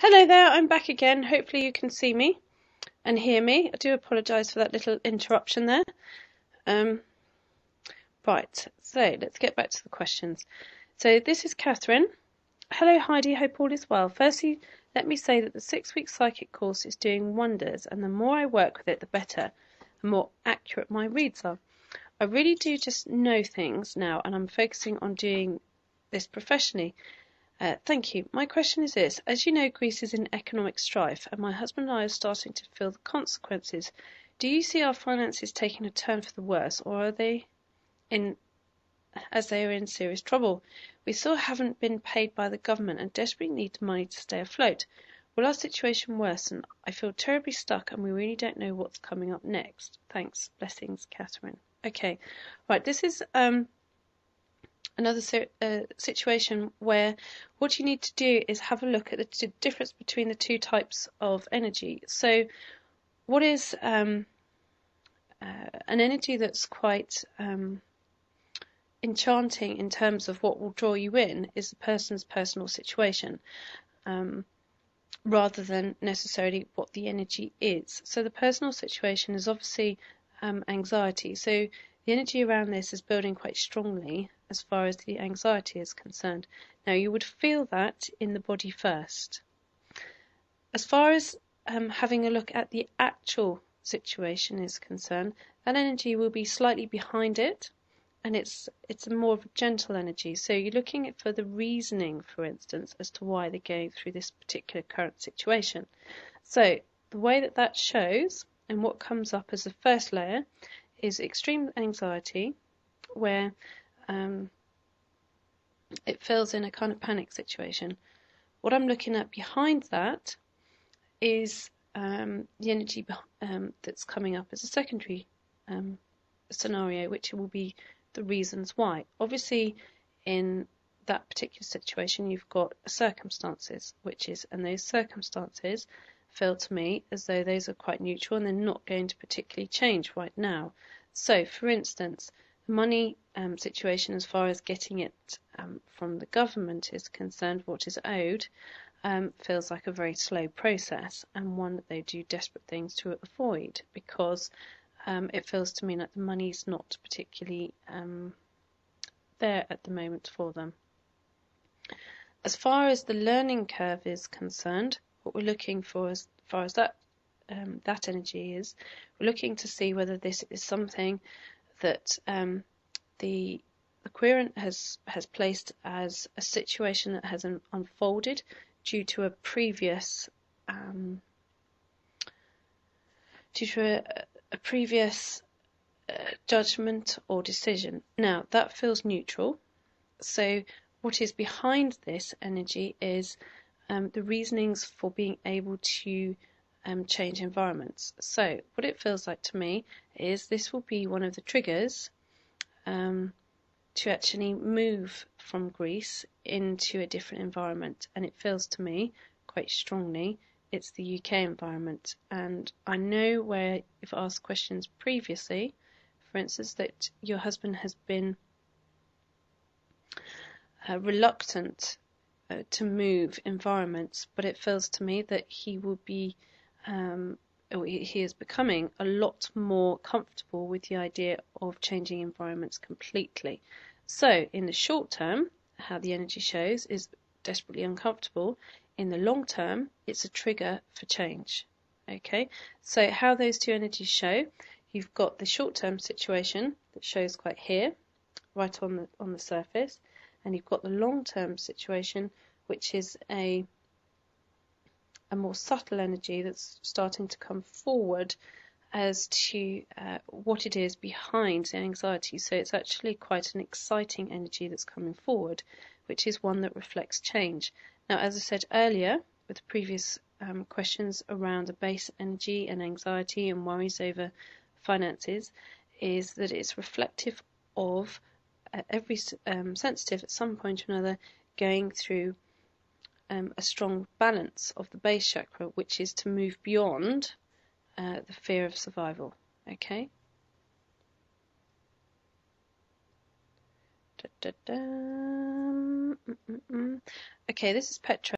Hello there, I'm back again. Hopefully you can see me and hear me. I do apologise for that little interruption there. Right, so let's get back to the questions. So this is Catherine. Hello Heidi, hope all is well. Firstly, let me say that the 6-week psychic course is doing wonders, and the more I work with it, the better, the more accurate my reads are. I really do just know things now, and I'm focusing on doing this professionally. Thank you. My question is this. As you know, Greece is in economic strife, and my husband and I are starting to feel the consequences. Do you see our finances taking a turn for the worse, or are they as they are in serious trouble? We still haven't been paid by the government and desperately need money to stay afloat. Will our situation worsen? I feel terribly stuck, and we really don't know what's coming up next. Thanks. Blessings, Catherine. Okay. Right, this is another situation where what you need to do is have a look at the difference between the two types of energy. So what is an energy that's quite enchanting in terms of what will draw you in is the person's personal situation, rather than necessarily what the energy is. So the personal situation is obviously anxiety. So the energy around this is building quite strongly as far as the anxiety is concerned. Now, you would feel that in the body first. As far as having a look at the actual situation is concerned, that energy will be slightly behind it, and it's a more of a gentle energy. So you're looking for the reasoning, for instance, as to why they're going through this particular current situation. So the way that shows, and what comes up as the first layer, is extreme anxiety, where it feels in a kind of panic situation. What I'm looking at behind that is the energy that's coming up as a secondary scenario, which will be the reasons why. Obviously, in that particular situation, you've got circumstances, and those circumstances feel to me as though those are quite neutral and they're not going to particularly change right now. So, for instance, the money situation, as far as getting it from the government is concerned, what is owed, feels like a very slow process, and one that they do desperate things to avoid, because it feels to me like the money's not particularly there at the moment for them. As far as the learning curve is concerned, what we're looking for, as far as that energy is, we're looking to see whether this is something that the querent has placed as a situation that has unfolded due to a previous judgment or decision. Now, that feels neutral. So what is behind this energy is the reasonings for being able to change environments. So what it feels like to me is this will be one of the triggers to actually move from Greece into a different environment. And it feels to me quite strongly it's the UK environment. And I know where you've asked questions previously, for instance, that your husband has been reluctant to move environments, but it feels to me that he will be he is becoming a lot more comfortable with the idea of changing environments completely. So in the short term, how the energy shows is desperately uncomfortable. In the long term, it's a trigger for change. Okay, so how those two energies show, you've got the short-term situation that shows quite here, right on the surface, and you've got the long-term situation, which is a more subtle energy that's starting to come forward as to what it is behind the anxiety. So it's actually quite an exciting energy that's coming forward, which is one that reflects change. Now, as I said earlier, with the previous questions around the base energy and anxiety and worries over finances, is that it's reflective of every sensitive at some point or another going through a strong balance of the base chakra, which is to move beyond the fear of survival. Okay. Okay, this is Petra.